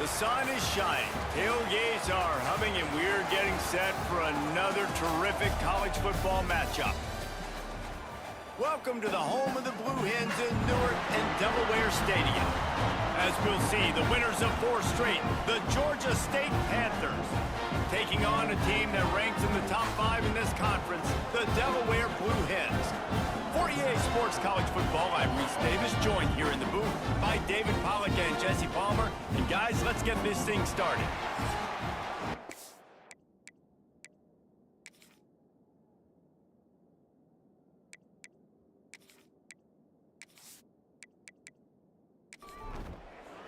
The sun is shining, tailgates are humming, and we're getting set for another terrific college football matchup. Welcome to the home of the Blue Hens in Newark and Delaware Stadium. As we'll see, the winners of 4 straight, the Georgia State Panthers, taking on a team that ranks in the top 5 in this conference, the Delaware Blue Hens. For EA Sports College Football, I'm Reese Davis, joined here in the booth by David Pollack and Jesse Palmer. And guys, let's get this thing started.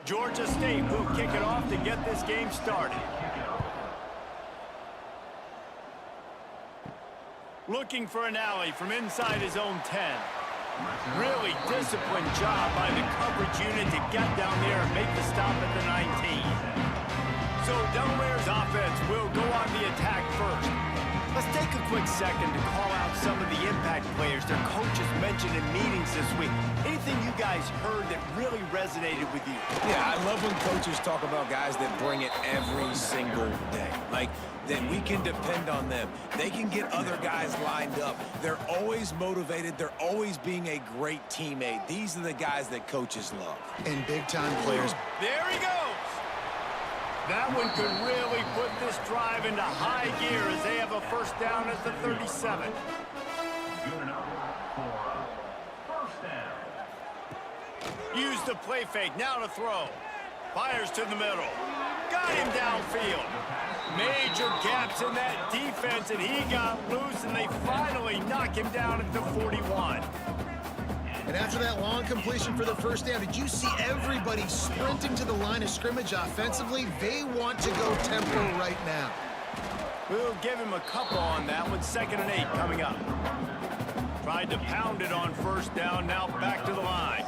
Georgia State will kick it off to get this game started. Looking for an alley from inside his own 10. Really disciplined job by the coverage unit to get down there and make the stop at the 19. So Delaware's offense will go on the attack first. Let's take a quick second to call out some of the impact players their coaches mentioned in meetings this week. Anything you guys heard that really resonated with you? Yeah, I love when coaches talk about guys that bring it every single day. Like, that we can depend on them. They can get other guys lined up. They're always motivated. They're always being a great teammate. These are the guys that coaches love. And big-time players. There he goes. That one could really put this drive into high gear as they have a first down at the 37. Use the play fake, now to throw. Fires to the middle. Got him downfield. Major gaps in that defense, and he got loose, and they finally knock him down at the 41. And after that long completion for the first down, did you see everybody sprinting to the line of scrimmage offensively? They want to go tempo right now. We'll give him a couple on that one. 2nd and 8 coming up. Tried to pound it on first down, now back to the line.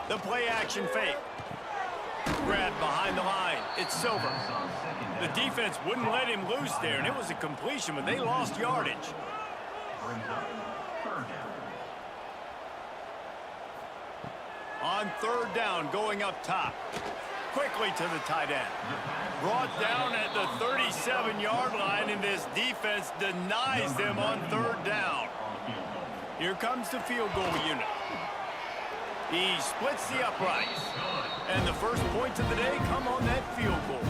The play action fake. Grab behind the line. It's Silver. The defense wouldn't let him loose there, and it was a completion, but they lost yardage. On 3rd down, going up top. Quickly to the tight end. Brought down at the 37-yard line, and this defense denies them on 3rd down. Here comes the field goal unit. He splits the uprights. And the first points of the day come on that field goal.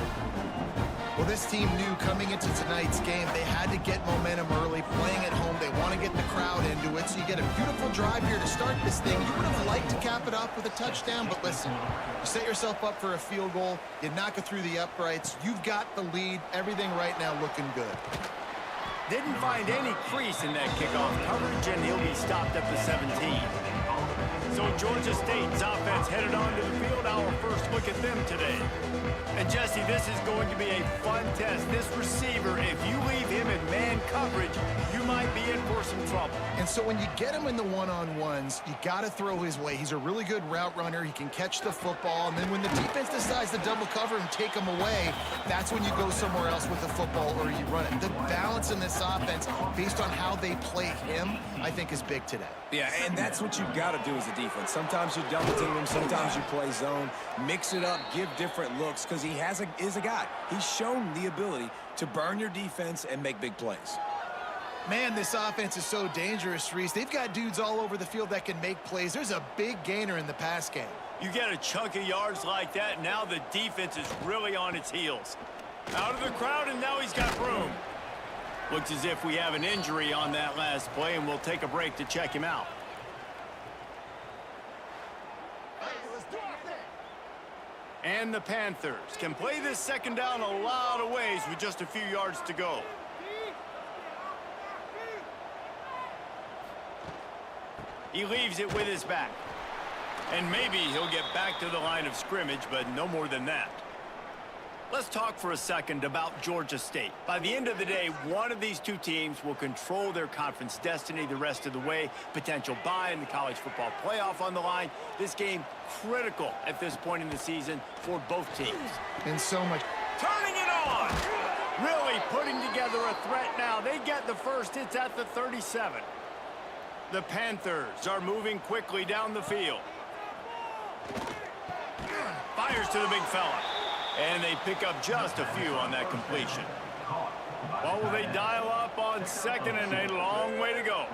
Well, this team knew coming into tonight's game they had to get momentum early, playing at home. They want to get the crowd into it, so you get a beautiful drive here to start this thing. You would have liked to cap it off with a touchdown, but listen, you set yourself up for a field goal, you knock it through the uprights, you've got the lead, everything right now looking good. Didn't find any crease in that kickoff coverage, and he'll be stopped at the 17. So Georgia State's offense headed onto the field. Our first look at them today. And Jesse, this is going to be a fun test. This receiver, if you leave him in man coverage, you might be in for some trouble. And so when you get him in the one-on-ones, you got to throw his way. He's a really good route runner. He can catch the football. And then when the defense decides to double cover and take him away, that's when you go somewhere else with the football or you run it. The balance in this offense, based on how they play him, I think is big today. Yeah, and that's what you've got to do as a defense. Sometimes you double team him, sometimes you play zone, mix it up, give different looks, because he is a guy. He's shown the ability to burn your defense and make big plays. Man, this offense is so dangerous, Reese. They've got dudes all over the field that can make plays. There's a big gainer in the pass game. You get a chunk of yards like that, now the defense is really on its heels. Out of the crowd, and now he's got room. Looks as if we have an injury on that last play, and we'll take a break to check him out. And the Panthers can play this 2nd down a lot of ways with just a few yards to go. He leaves it with his back. And maybe he'll get back to the line of scrimmage, but no more than that. Let's talk for a second about Georgia State. By the end of the day, one of these two teams will control their conference destiny the rest of the way. Potential bye in the college football playoff on the line. This game critical at this point in the season for both teams. And so much. Turning it on! Really putting together a threat now. They get the first. It's at the 37. The Panthers are moving quickly down the field. Fires to the big fella. And they pick up just a few on that completion. Well, will they dial up on 2nd and a long way to go?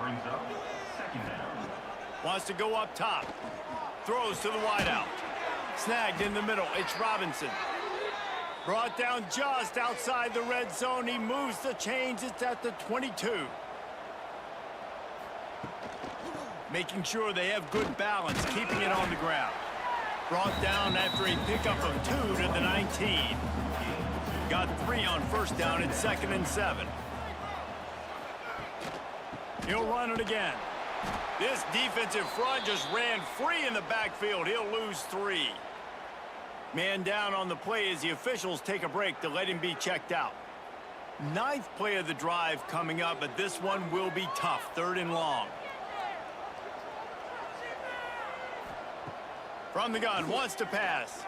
Wants to go up top. Throws to the wideout. Snagged in the middle. It's Robinson. Brought down just outside the red zone. He moves the chains. It's at the 22. Making sure they have good balance, keeping it on the ground. Brought down after a pickup of 2 to the 19. Got 3 on 1st down. It's 2nd and 7. He'll run it again. This defensive front just ran free in the backfield. He'll lose 3. Man down on the play as the officials take a break to let him be checked out. 9th play of the drive coming up, but this one will be tough. 3rd and long. From the gun, wants to pass.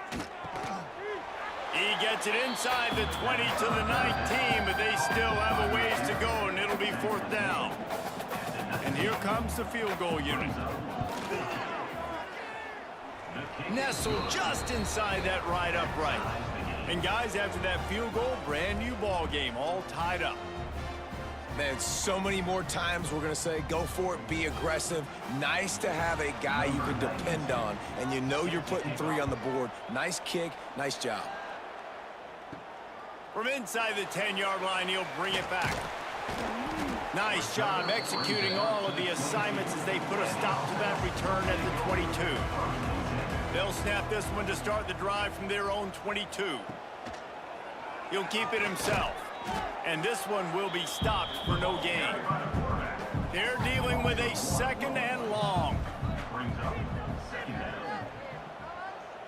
He gets it inside the 20 to the 19, but they still have a ways to go, and it'll be 4th down. And here comes the field goal unit. Nestled just inside that right upright. And guys, after that field goal, brand new ball game, all tied up. Man, so many more times we're going to say, go for it, be aggressive. Nice to have a guy you can depend on, and you know you're putting 3 on the board. Nice kick, nice job. From inside the 10-yard line, he'll bring it back. Nice job executing all of the assignments as they put a stop to that return at the 22. They'll snap this one to start the drive from their own 22. He'll keep it himself. And this one will be stopped for no gain. They're dealing with a 2nd and long.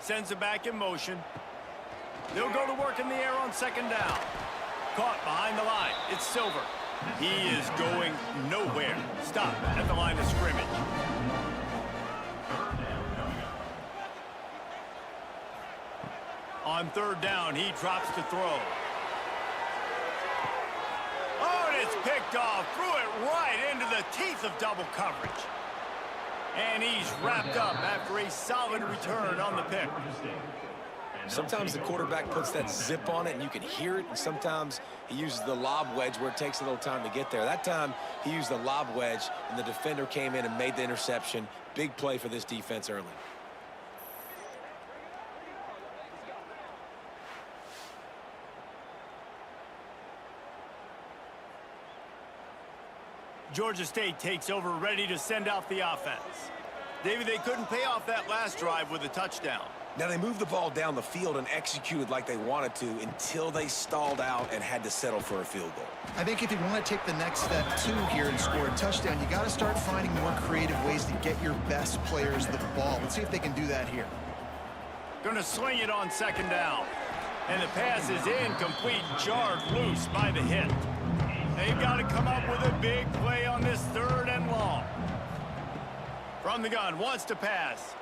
Sends it back in motion. They'll go to work in the air on 2nd down. Caught behind the line. It's Silver. He is going nowhere. Stop at the line of scrimmage. On 3rd down, he drops to throw. Oh, and it's picked off. Threw it right into the teeth of double coverage. And he's wrapped up after a solid return on the pick. Sometimes the quarterback puts that zip on it and you can hear it, and sometimes he uses the lob wedge where it takes a little time to get there. That time he used the lob wedge and the defender came in and made the interception. Big play for this defense early. Georgia State takes over, ready to send out the offense. David, they couldn't pay off that last drive with a touchdown. Now, they moved the ball down the field and executed like they wanted to until they stalled out and had to settle for a field goal. I think if you want to take the next step, too, here and score a touchdown, you got to start finding more creative ways to get your best players the ball. Let's see if they can do that here. Going to swing it on 2nd down. And the pass is incomplete, jarred loose by the hit. They've got to come up with a big play on this 3rd and long. From the gun, wants to pass.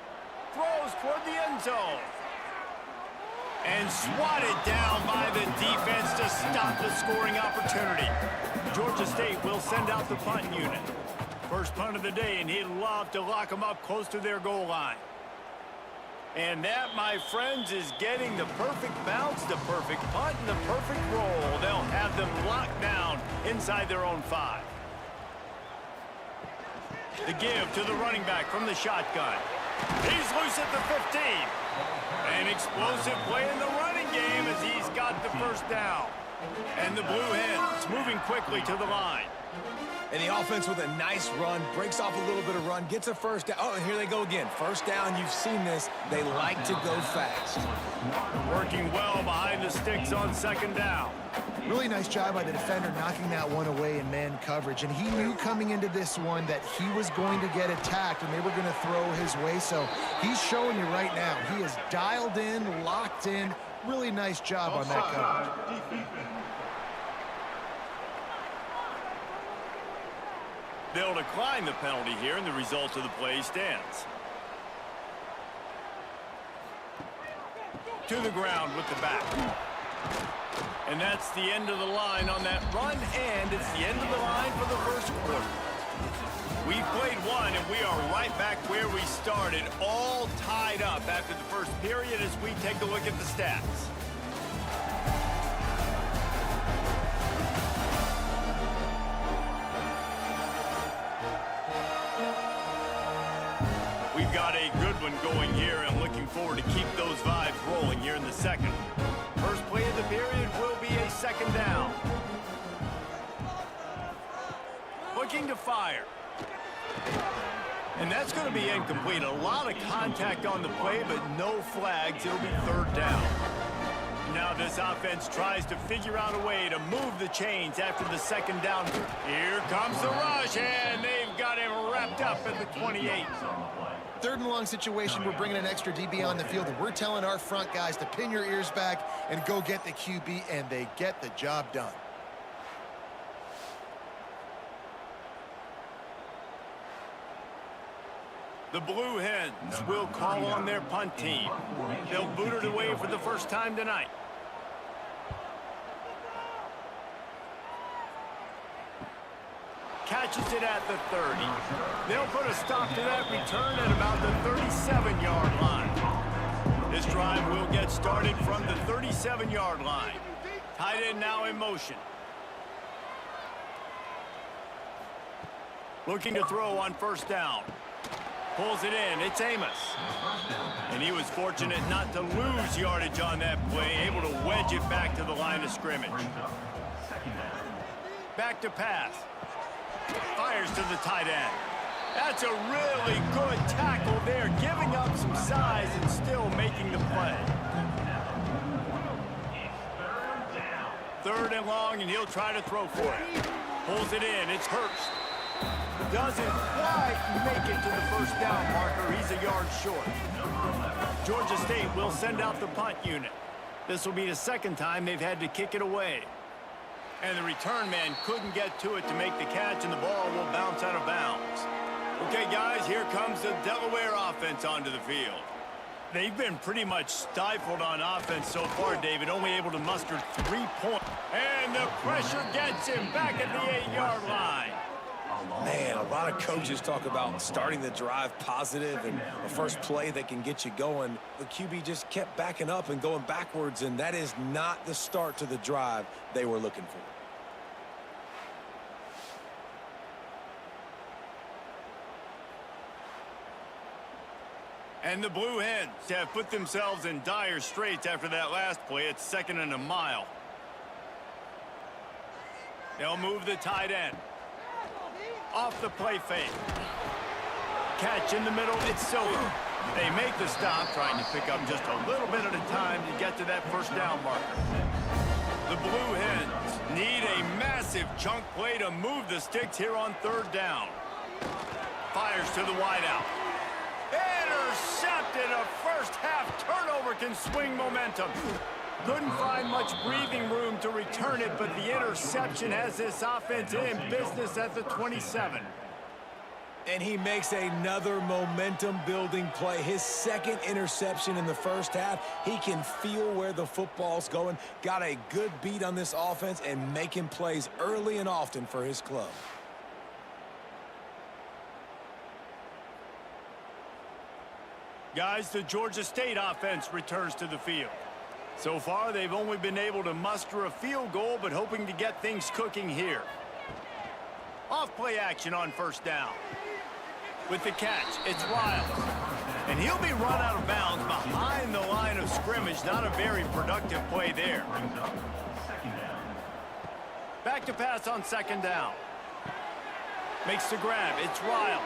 Throws toward the end zone. And swatted down by the defense to stop the scoring opportunity. Georgia State will send out the punt unit. First punt of the day, and he'd love to lock them up close to their goal line. And that, my friends, is getting the perfect bounce, the perfect punt, and the perfect roll. They'll have them locked down inside their own 5. The give to the running back from the shotgun. He's loose at the 15. An explosive play in the running game as he's got the 1st down. And the Blue Hens moving quickly to the line. And the offense with a nice run, breaks off a little bit of run, gets a 1st down. Oh, and here they go again. 1st down, you've seen this. They like to go fast. Working well behind the sticks on 2nd down. Really nice job by the defender knocking that one away in man coverage. And he knew coming into this one that he was going to get attacked and they were going to throw his way. So he's showing you right now. He is dialed in, locked in. Really nice job on that coverage. They'll decline the penalty here, and the result of the play stands. To the ground with the back. And that's the end of the line on that run, and it's the end of the line for the 1st quarter. We played one, and we are right back where we started, all tied up after the 1st period as we take a look at the stats. They've got a good one going here. I'm looking forward to keep those vibes rolling here in the second. First play of the period will be a second down. Looking to fire. And that's going to be incomplete. A lot of contact on the play, but no flags. It'll be third down. Now this offense tries to figure out a way to move the chains after the second down. Here comes the rush, and they've got him wrapped up at the 28. Third and long situation, we're bringing an extra DB on the field, and we're telling our front guys to pin your ears back and go get the QB, and they get the job done. The Blue Hens will call on their punt team. They'll boot it away for the first time tonight. Catches it at the 30. They'll put a stop to that return at about the 37-yard line. This drive will get started from the 37-yard line. Tight end now in motion. Looking to throw on first down. Pulls it in. It's Amos. And he was fortunate not to lose yardage on that play, able to wedge it back to the line of scrimmage. Back to pass. Fires to the tight end. That's a really good tackle there, giving up some size and still making the play. Third and long, and he'll try to throw for it. Pulls it in. It's Hurst. Doesn't quite make it to the first down marker. He's a yard short. Georgia State will send out the punt unit. This will be the second time they've had to kick it away. And the return man couldn't get to it to make the catch, and the ball will bounce out of bounds. Okay, guys, here comes the Delaware offense onto the field. They've been pretty much stifled on offense so far, David, only able to muster 3 points. And the pressure gets him back at the 8-yard line. Man, a lot of coaches talk about starting the drive positive and the first play that can get you going. The QB just kept backing up and going backwards, and that is not the start to the drive they were looking for. And the Blue Hens have put themselves in dire straits after that last play. It's 2nd and a mile. They'll move the tight end. Off the play fake. Catch in the middle. It's Silver. They make the stop, trying to pick up just a little bit at a time to get to that first down marker. The Blue Hens need a massive chunk play to move the sticks here on third down. Fires to the wideout. Intercepted. A first half turnover can swing momentum. Couldn't find much breathing room to return it, but the interception has this offense in business at the 27. And he makes another momentum-building play. His second interception in the first half. He can feel where the football's going. Got a good beat on this offense and making plays early and often for his club. Guys, the Georgia State offense returns to the field. So far, they've only been able to muster a field goal, but hoping to get things cooking here. Off-play action on first down. With the catch, it's Riles. And he'll be run out of bounds behind the line of scrimmage. Not a very productive play there. Back to pass on second down. Makes the grab. It's Riles.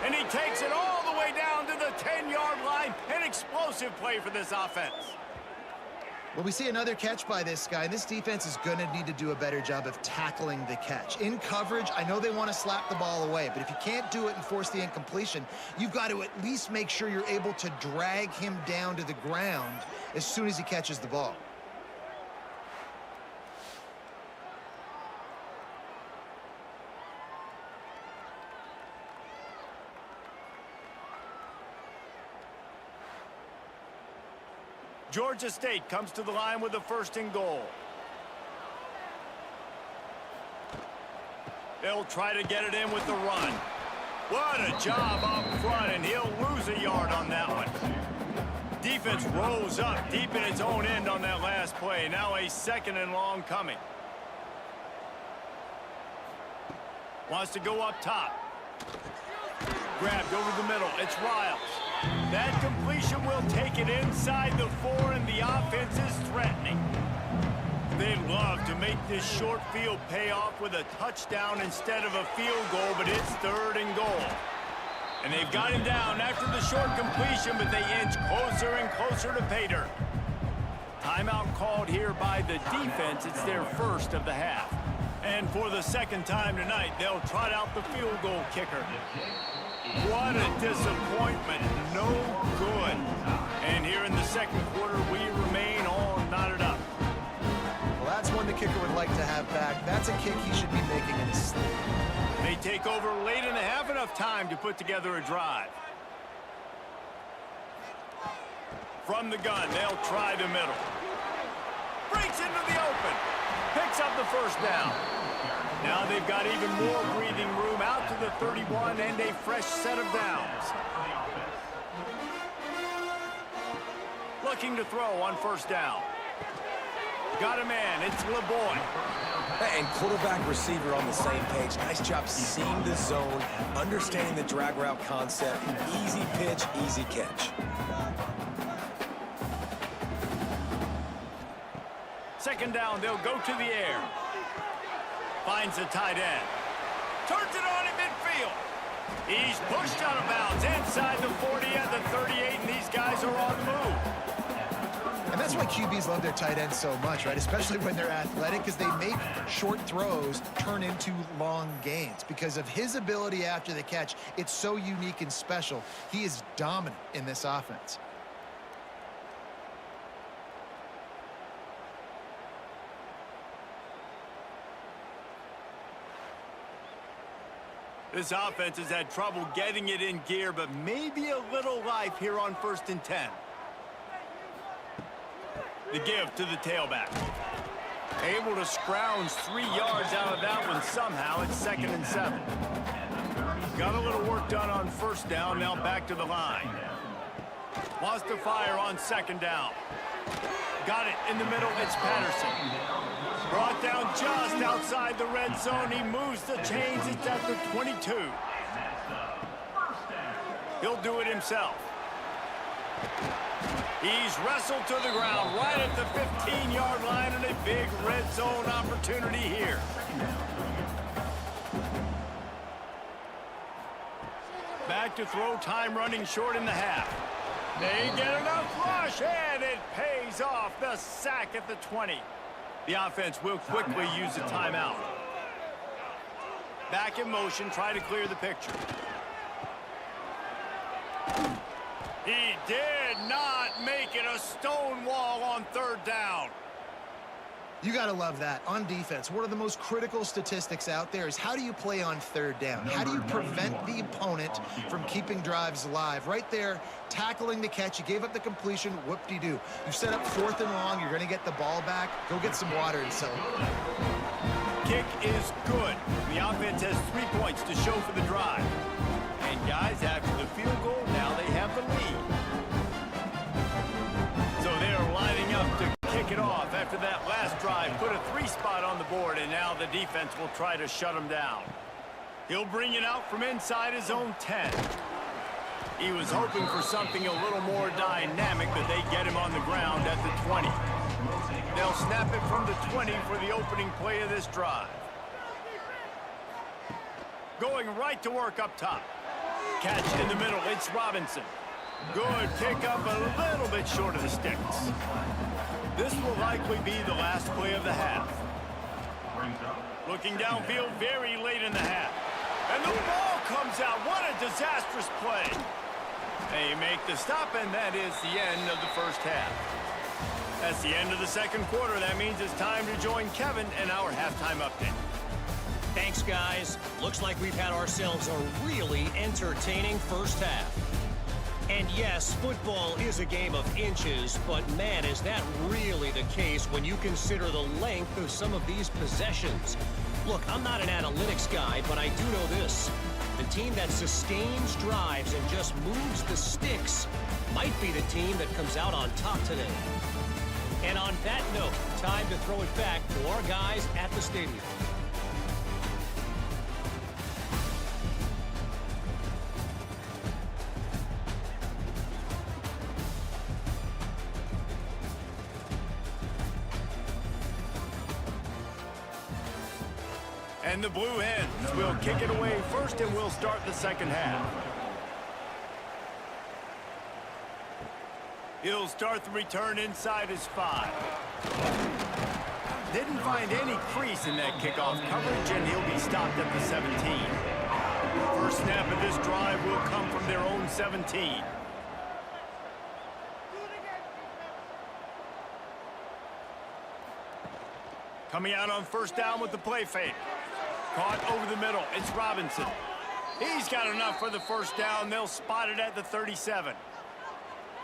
And he takes it all the way down to the 10-yard line. An explosive play for this offense. Well, we see another catch by this guy, and this defense is going to need to do a better job of tackling the catch. In coverage, I know they want to slap the ball away, but if you can't do it and force the incompletion, you've got to at least make sure you're able to drag him down to the ground as soon as he catches the ball. Georgia State comes to the line with a 1st and goal. They'll try to get it in with the run. What a job up front, and he'll lose a yard on that one. Defense rose up deep in its own end on that last play. Now a 2nd and long coming. Wants to go up top. grabbed over the middle. It's Riles. That completion will take it inside the 4, and the offense is threatening. They'd love to make this short field pay off with a touchdown instead of a field goal, but it's 3rd and goal. And they've got him down after the short completion, but they inch closer and closer to pay dirt. Timeout called here by the defense. It's their first of the half. And for the second time tonight, they'll trot out the field goal kicker. What a disappointment. No good. And here in the second quarter, we remain all knotted up. Well, that's one the kicker would like to have back. That's a kick he should be making in his sleep. They take over late in the half, enough time to put together a drive. From the gun, they'll try the middle. Breaks into the open. Picks up the first down. Now they've got even more breathing room out to the 31 and a fresh set of downs. Looking to throw on first down. Got a man. It's LeBoy. And quarterback receiver on the same page. Nice job seeing the zone, understanding the drag route concept. Easy pitch, easy catch. Second down, they'll go to the air. Finds the tight end. Turns it on in midfield. He's pushed out of bounds inside the 40 and the 38, and these guys are on the move. And that's why QBs love their tight ends so much, right? Especially when they're athletic, because they make short throws turn into long gains. Because of his ability after the catch, it's so unique and special. He is dominant in this offense. This offense has had trouble getting it in gear, but maybe a little life here on 1st and 10. The give to the tailback. Able to scrounge 3 yards out of that one somehow. It's 2nd and 7. Got a little work done on first down. Now back to the line. Lost the fire on 2nd down. Got it in the middle. It's Patterson. Brought down just outside the red zone. He moves the chains. It's at the 22. He'll do it himself. He's wrestled to the ground right at the 15-yard line, and a big red zone opportunity here. Back to throw, time running short in the half. They get enough rush, and it pays off. The sack at the 20. The offense will quickly use a timeout. Back in motion, try to clear the picture. He did not make it. A stone wall on 3rd down. You got to love that. On defense, one of the most critical statistics out there is how do you play on 3rd down? How do you prevent the opponent from keeping drives alive? Right there, tackling the catch. You gave up the completion. Whoop-de-doo. You've set up 4th and long. You're going to get the ball back. Go get some water and celebrate. Kick is good. The offense has 3 points to show for the drive. And guys, after the field goal, now they have the lead. So they're lining up to kick it off after that last drive. Put a 3 spot on the board, and now the defense will try to shut him down. He'll bring it out from inside his own 10. He was hoping for something a little more dynamic, but they get him on the ground at the 20. They'll snap it from the 20 for the opening play of this drive. Going right to work up top. Catch in the middle, it's Robinson. Good pick up, a little bit short of the sticks. This will likely be the last play of the half. Looking downfield very late in the half. And the ball comes out. What a disastrous play. They make the stop, and that is the end of the first half. That's the end of the second quarter. That means it's time to join Kevin in our halftime update. Thanks, guys. Looks like we've had ourselves a really entertaining first half. And yes, football is a game of inches, but man, is that really the case when you consider the length of some of these possessions. Look, I'm not an analytics guy, but I do know this. The team that sustains drives and just moves the sticks might be the team that comes out on top today. And on that note, time to throw it back to our guys at the stadium. And the Blue Hens will kick it away first, and we'll start the second half. He'll start the return inside his 5. Didn't find any crease in that kickoff coverage, and he'll be stopped at the 17. First snap of this drive will come from their own 17. Coming out on first down with the play fake. Caught over the middle. It's Robinson. He's got enough for the first down. They'll spot it at the 37.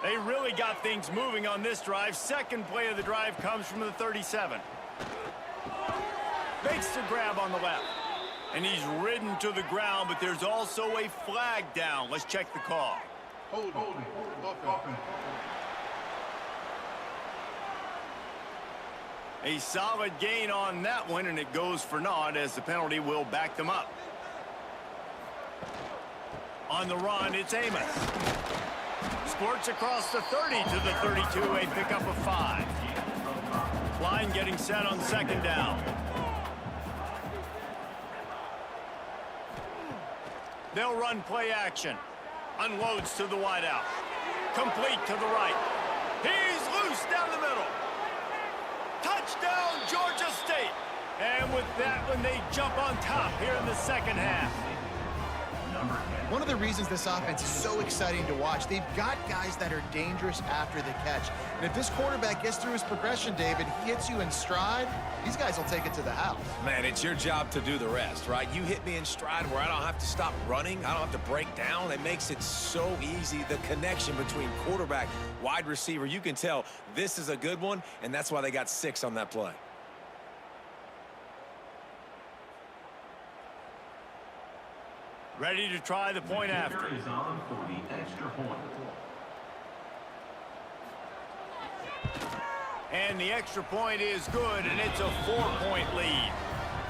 They really got things moving on this drive. Second play of the drive comes from the 37. Makes the grab on the left. And he's ridden to the ground, but there's also a flag down. Let's check the call. Hold. A solid gain on that one, and it goes for naught as the penalty will back them up. On the run, it's Amos. Squirts across the 30 to the 32, a pickup of 5. Line getting set on second down. They'll run play action. Unloads to the wideout. Complete to the right. He's loose down the middle. Touchdown, Georgia State. And with that one, they jump on top here in the second half. One of the reasons this offense is so exciting to watch, they've got guys that are dangerous after the catch. And if this quarterback gets through his progression, David, he hits you in stride, these guys will take it to the house. Man, it's your job to do the rest, right? You hit me in stride where I don't have to stop running. I don't have to break down. It makes it so easy. The connection between quarterback, wide receiver, you can tell this is a good one, and that's why they got 6 on that play. Ready to try the point after. Is on for the extra point. And the extra point is good, and it's a 4-point lead.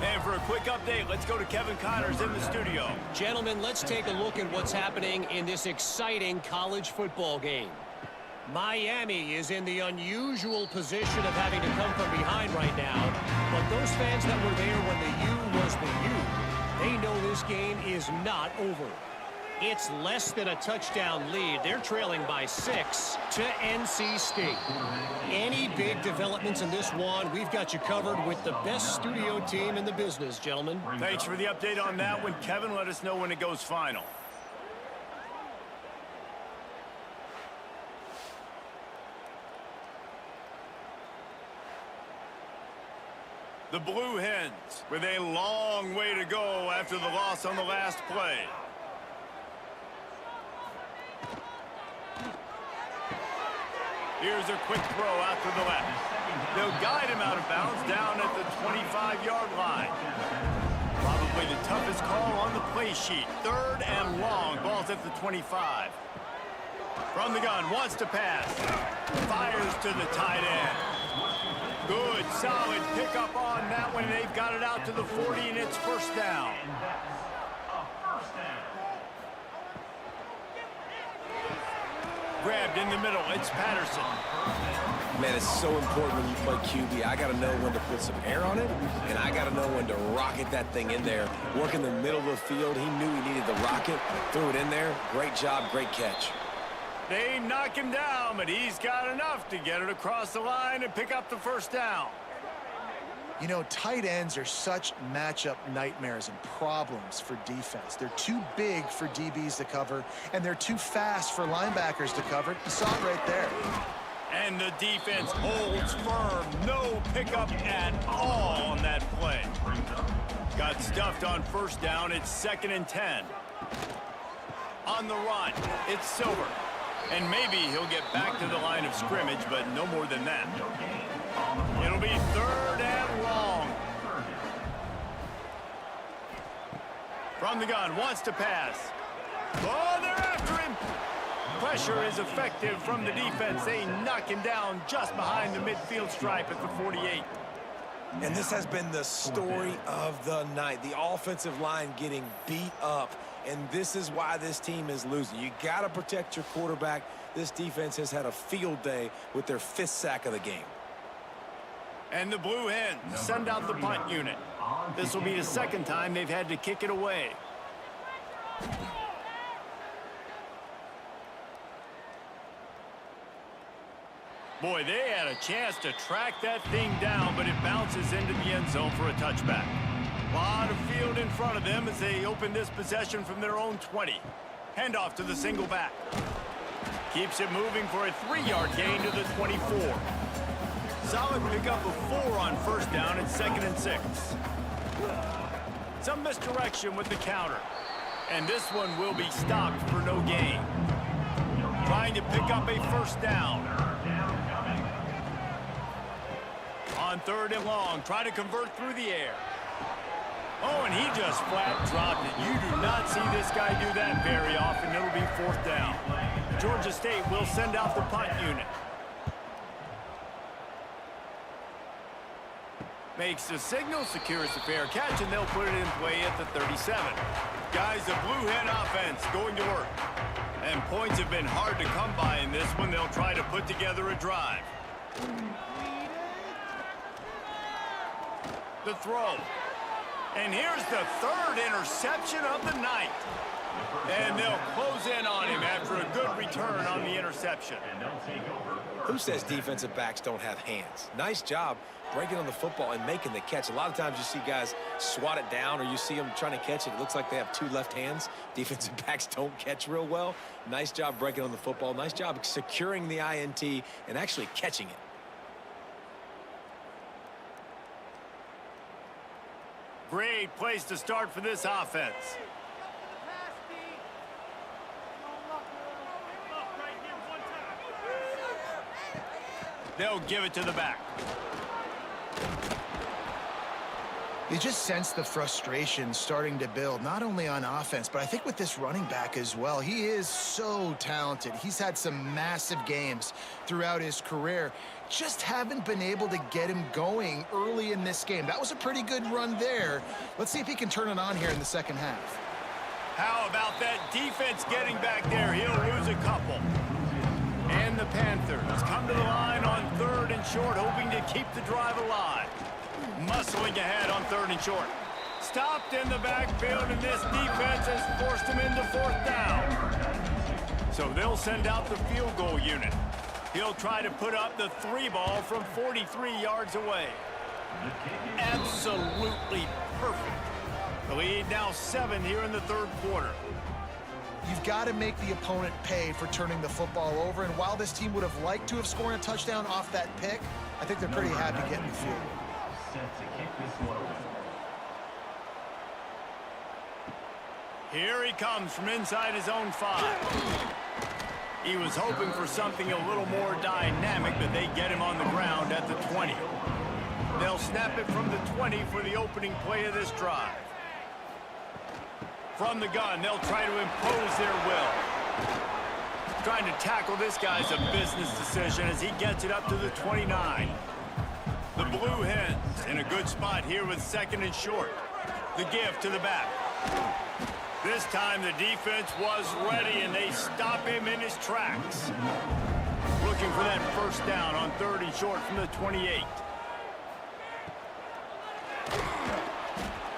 And for a quick update, let's go to Kevin Connors in the studio. Gentlemen, let's take a look at what's happening in this exciting college football game. Miami is in the unusual position of having to come from behind right now, but those fans that were there when the U was the U, they know this game is not over. It's less than a touchdown lead. They're trailing by 6 to NC State. Any big developments in this one, we've got you covered with the best studio team in the business, gentlemen. Thanks for the update on that one, Kevin. Let us know when it goes final. The Blue Hens with a long way to go after the loss on the last play. Here's a quick throw out to the left. They'll guide him out of bounds down at the 25-yard line. Probably the toughest call on the play sheet. 3rd and long. Ball's at the 25. From the gun, wants to pass. Fires to the tight end. Good, solid pickup on that one. They've got it out to the 40, and it's first down. Grabbed in the middle. It's Patterson. Man, it's so important when you play QB. I got to know when to put some air on it, and I got to know when to rocket that thing in there. Work in the middle of the field. He knew he needed the rocket. Threw it in there. Great job, great catch. They knock him down, but he's got enough to get it across the line and pick up the first down. You know, tight ends are such matchup nightmares and problems for defense. They're too big for DBs to cover, and they're too fast for linebackers to cover. You saw it right there. And the defense holds firm. No pickup at all on that play. Got stuffed on first down. It's 2nd and 10. On the run, it's Silver. And maybe he'll get back to the line of scrimmage, but no more than that. It'll be 3rd and long. From the gun, wants to pass. Oh, they're after him. Pressure is effective from the defense. They knock him down just behind the midfield stripe at the 48. And this has been the story of the night. The offensive line getting beat up. And this is why this team is losing. You got to protect your quarterback. This defense has had a field day with their 5th sack of the game. And the Blue Hens send out the punt unit. This will be the second time they've had to kick it away. Boy, they had a chance to track that thing down, but it bounces into the end zone for a touchback. A lot of field in front of them as they open this possession from their own 20. Handoff to the single back. Keeps it moving for a 3-yard gain to the 24. Solid pickup of 4 on first down and 2nd and 6. Some misdirection with the counter. And this one will be stopped for no gain. Trying to pick up a first down. On 3rd and long, try to convert through the air. Oh, and he just flat dropped it. You do not see this guy do that very often. It'll be 4th down. Georgia State will send out the punt unit. Makes the signal, secures the fair catch, and they'll put it in play at the 37. Guys, the Blue Hen offense going to work. And points have been hard to come by in this one. They'll try to put together a drive. The throw. And here's the 3rd interception of the night. And they'll close in on him after a good return on the interception. Who says defensive backs don't have hands? Nice job breaking on the football and making the catch. A lot of times you see guys swat it down or you see them trying to catch it. It looks like they have 2 left hands. Defensive backs don't catch real well. Nice job breaking on the football. Nice job securing the INT and actually catching it. Great place to start for this offense. They'll give it to the back. You just sense the frustration starting to build, not only on offense, but I think with this running back as well. He is so talented. He's had some massive games throughout his career. Just haven't been able to get him going early in this game. That was a pretty good run there. Let's see if he can turn it on here in the second half. How about that defense getting back there? He'll lose a couple. And the Panthers come to the line on 3rd and short, hoping to keep the drive alive. Muscling ahead on 3rd and short. Stopped in the backfield, and this defense has forced him into 4th down. So they'll send out the field goal unit. He'll try to put up the 3 ball from 43 yards away. Absolutely perfect. The lead now 7 here in the 3rd quarter. You've got to make the opponent pay for turning the football over, and while this team would have liked to have scored a touchdown off that pick, I think they're pretty happy getting the field. Here he comes from inside his own 5. He was hoping for something a little more dynamic, but they get him on the ground at the 20. They'll snap it from the 20 for the opening play of this drive. From the gun, they'll try to impose their will. Trying to tackle this guy's a business decision as he gets it up to the 29. The Blue Hens in a good spot here with 2nd and short. The give to the back. This time the defense was ready and they stop him in his tracks. Looking for that first down on 3rd and short from the 28.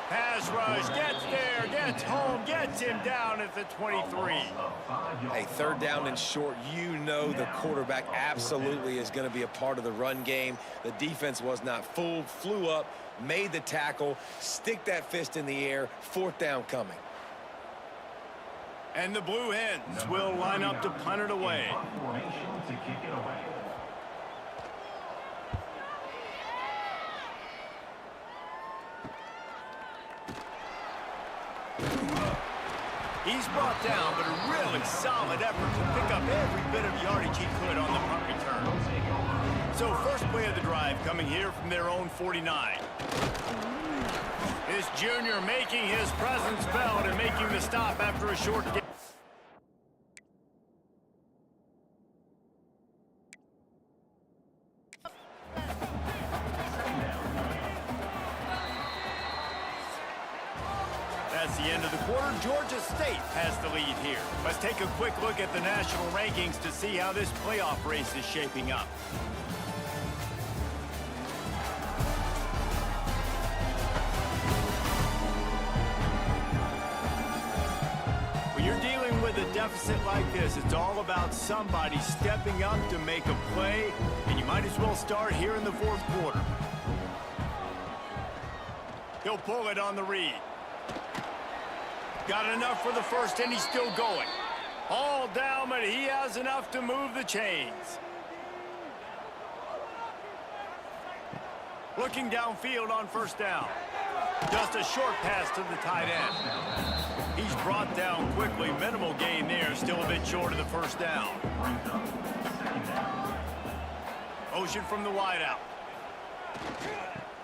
Pass rush, gets there, gets home, gets him down at the 23. Hey, 3rd down and short, you know the quarterback absolutely is going to be a part of the run game. The defense was not fooled, flew up, made the tackle, stick that fist in the air, 4th down coming. And the Blue Hens will line up to punt it away. He's brought down, but a really solid effort to pick up every bit of yardage he could on the punt return. So first play of the drive coming here from their own 49. This junior making his presence felt and making the stop after a short game. That's the end of the quarter. Georgia State has the lead here. Let's take a quick look at the national rankings to see how this playoff race is shaping up. deficit like this, it's all about somebody stepping up to make a play, and you might as well start here in the fourth quarter. He'll pull it on the read. Got enough for the first, and he's still going. All down, but he has enough to move the chains. Looking downfield on first down. Just a short pass to the tight end. He's brought down quickly. Minimal gain there. Still a bit short of the first down. Motion from the wideout.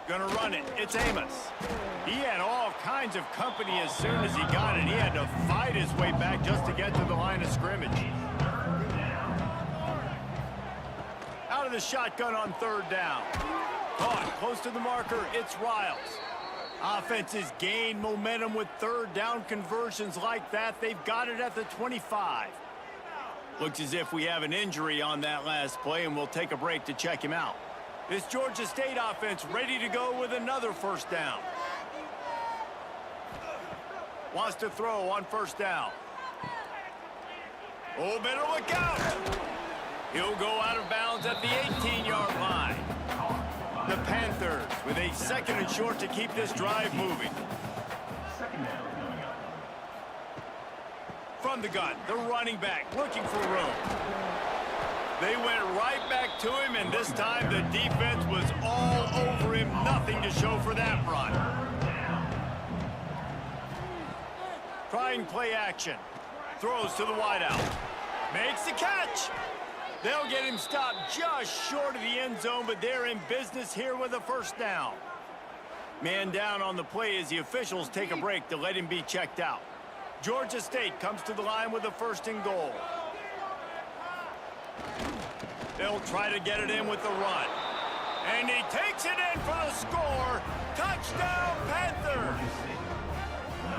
Gonna run it. It's Amos. He had all kinds of company as soon as he got it. He had to fight his way back just to get to the line of scrimmage. Out of the shotgun on third down. Caught close to the marker. It's Riles. Offenses gain momentum with third down conversions like that. They've got it at the 25. Looks as if we have an injury on that last play, and we'll take a break to check him out. This Georgia State offense ready to go with another first down. Wants to throw on first down. Oh, better look out. He'll go out of bounds at the 18-yard line. The Panthers with a second and short to keep this drive moving. From the gun, the running back looking for room. They went right back to him, and this time the defense was all over him. Nothing to show for that run. Trying play action. Throws to the wideout. Makes the catch. They'll get him stopped just short of the end zone, but they're in business here with a first down. Man down on the play as the officials take a break to let him be checked out. Georgia State comes to the line with a first and goal. They'll try to get it in with the run. And he takes it in for the score. Touchdown, Panthers!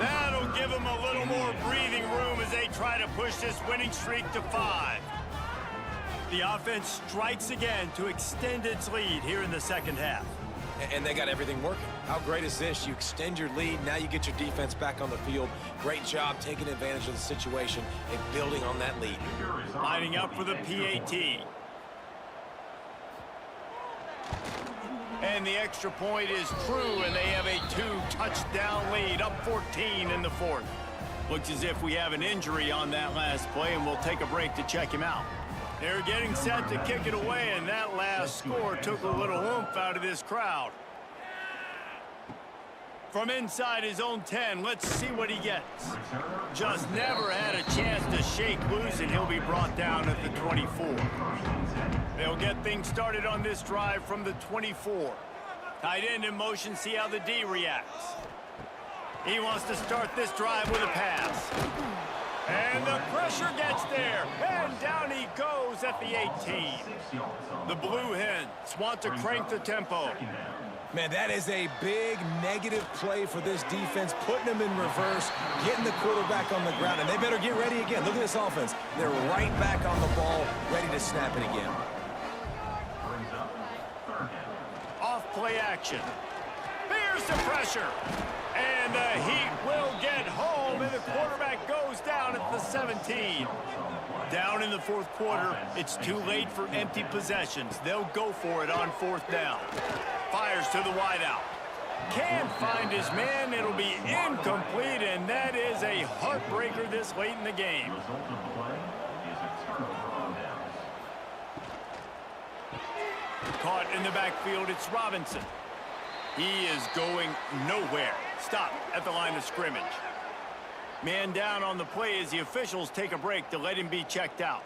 That'll give them a little more breathing room as they try to push this winning streak to 5. The offense strikes again to extend its lead here in the second half. And they got everything working. How great is this? You extend your lead, now you get your defense back on the field. Great job taking advantage of the situation and building on that lead. Lining up for the PAT. And the extra point is true, and they have a 2-touchdown lead, up 14 in the fourth. Looks as if we have an injury on that last play, and we'll take a break to check him out. They're getting set to kick it away, and that last score took a little oomph out of this crowd. From inside his own 10, let's see what he gets. Just never had a chance to shake loose, and he'll be brought down at the 24. They'll get things started on this drive from the 24. Tight end in motion, see how the D reacts. He wants to start this drive with a pass. And the pressure gets there, and down he goes at the 18. The Blue Hens want to crank the tempo. Man, that is a big negative play for this defense, putting them in reverse, getting the quarterback on the ground, and they better get ready again. Look at this offense. They're right back on the ball, ready to snap it again. Off play action. Here's the pressure. And the Heat will get home, and the quarterback goes down at the 17. Down in the fourth quarter, it's too late for empty possessions. They'll go for it on fourth down. Fires to the wideout. Can't find his man. It'll be incomplete, and that is a heartbreaker this late in the game. Caught in the backfield, it's Robinson. He is going nowhere. Stop at the line of scrimmage. Man down on the play as the officials take a break to let him be checked out.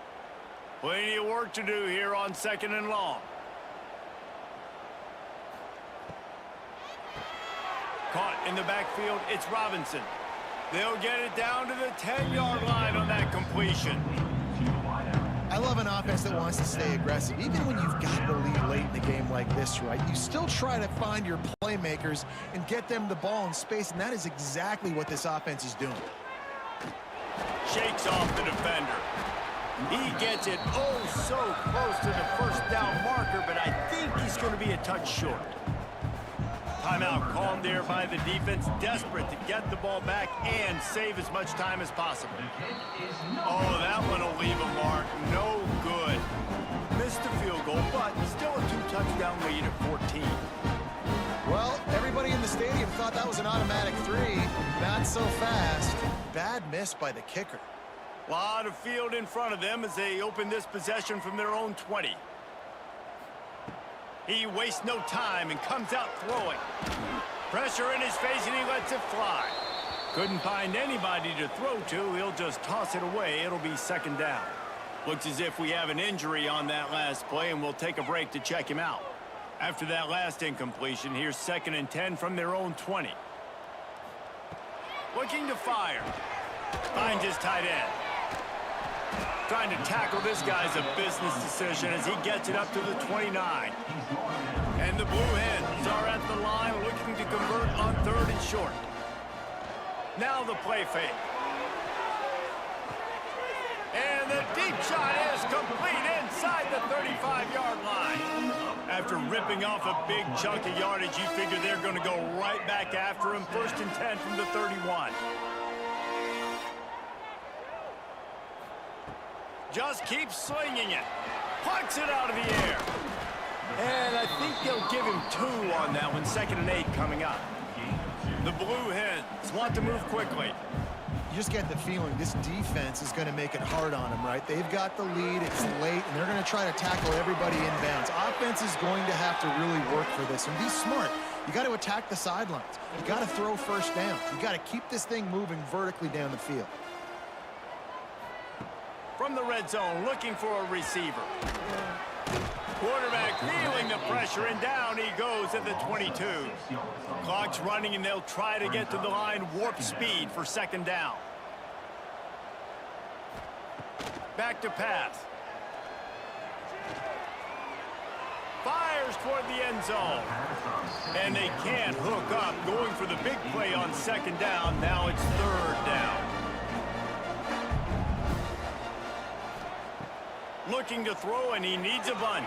Plenty of work to do here on second and long. Caught in the backfield, it's Robinson. They'll get it down to the 10-yard line on that completion. I love an offense that wants to stay aggressive. Even when you've got the lead late in the game like this, right, you still try to find your playmakers and get them the ball in space, and that is exactly what this offense is doing. Shakes off the defender. He gets it oh so close to the first down marker, but I think he's going to be a touch short. Timeout called there by the defense, desperate to get the ball back and save as much time as possible. Oh, that one will leave a mark. No good. Missed the field goal, but still a 2-touchdown lead at 14. Well, everybody in the stadium thought that was an automatic 3. Not so fast. Bad miss by the kicker. A lot of field in front of them as they open this possession from their own 20. He wastes no time and comes out throwing. Pressure in his face and he lets it fly. Couldn't find anybody to throw to. He'll just toss it away. It'll be second down. Looks as if we have an injury on that last play, and we'll take a break to check him out. After that last incompletion, here's 2nd and 10 from their own 20. Looking to fire. Finds his tight end. Trying to tackle this guy's a business decision as he gets it up to the 29. And the Blue Hens are at the line looking to convert on 3rd and short. Now the play fake. And the deep shot is complete inside the 35-yard line. After ripping off a big chunk of yardage, you figure they're going to go right back after him. 1st and 10 from the 31. Just keeps slinging it. Plucks it out of the air. And I think they'll give him 2 on that one. 2nd and 8 coming up. The Blue Hens want to move quickly. You just get the feeling this defense is going to make it hard on them, right? They've got the lead, it's late, and they're going to try to tackle everybody inbounds. Offense is going to have to really work for this and be smart. You got to attack the sidelines. You got to throw first downs. You got to keep this thing moving vertically down the field. From the red zone, looking for a receiver. Quarterback feeling the pressure, and down he goes at the 22. Clock's running, and they'll try to get to the line warp speed for 2nd down. Back to pass. Fires toward the end zone. And they can't hook up, going for the big play on 2nd down. Now it's 3rd down. Looking to throw, and he needs a bunch.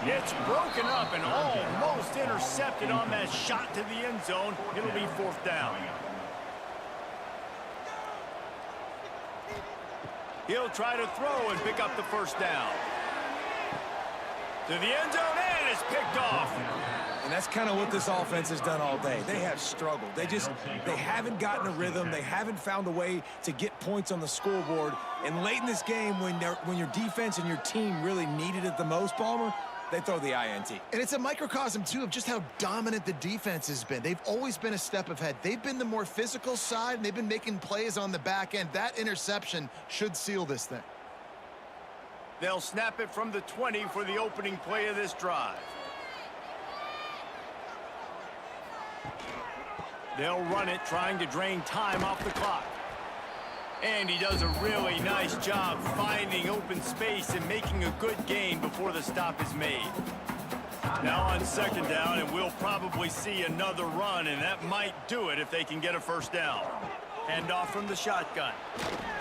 It's broken up and almost intercepted on that shot to the end zone. It'll be 4th down. He'll try to throw and pick up the 1st down. To the end zone, and it's picked off. And that's kind of what this offense has done all day. They have struggled. They haven't gotten a rhythm. They haven't found a way to get points on the scoreboard. And late in this game, when your defense and your team really needed it the most, Palmer, they throw the INT. And it's a microcosm, too, of just how dominant the defense has been. They've always been a step ahead. They've been the more physical side, and they've been making plays on the back end. That interception should seal this thing. They'll snap it from the 20 for the opening play of this drive. They'll run it, trying to drain time off the clock. And he does a really nice job finding open space and making a good gain before the stop is made. Now on 2nd down, and we'll probably see another run, and that might do it if they can get a 1st down. Handoff from the shotgun.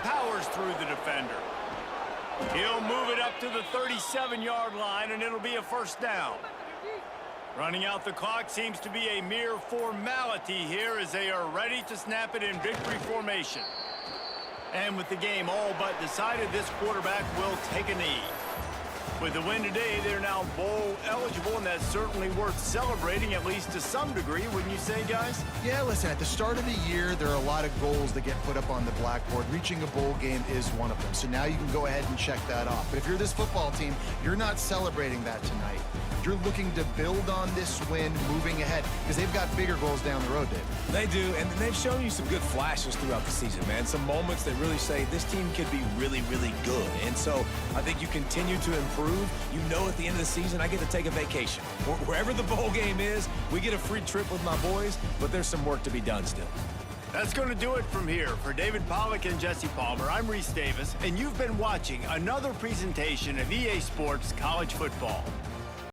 Powers through the defender. He'll move it up to the 37-yard line, and it'll be a 1st down. Running out the clock seems to be a mere formality here as they are ready to snap it in victory formation. And with the game all but decided, this quarterback will take a knee. With the win today, they're now bowl eligible, and that's certainly worth celebrating, at least to some degree, wouldn't you say, guys? Yeah, listen, at the start of the year, there are a lot of goals that get put up on the blackboard. Reaching a bowl game is one of them. So now you can go ahead and check that off. But if you're this football team, you're not celebrating that tonight. You're looking to build on this win moving ahead because they've got bigger goals down the road, Dave. They do, and they've shown you some good flashes throughout the season, man. Some moments that really say this team could be really, really good. And so I think you continue to improve. You know at the end of the season, I get to take a vacation. Wherever the bowl game is, we get a free trip with my boys, but there's some work to be done still. That's going to do it from here. For David Pollack and Jesse Palmer, I'm Reese Davis, and you've been watching another presentation of EA Sports College Football.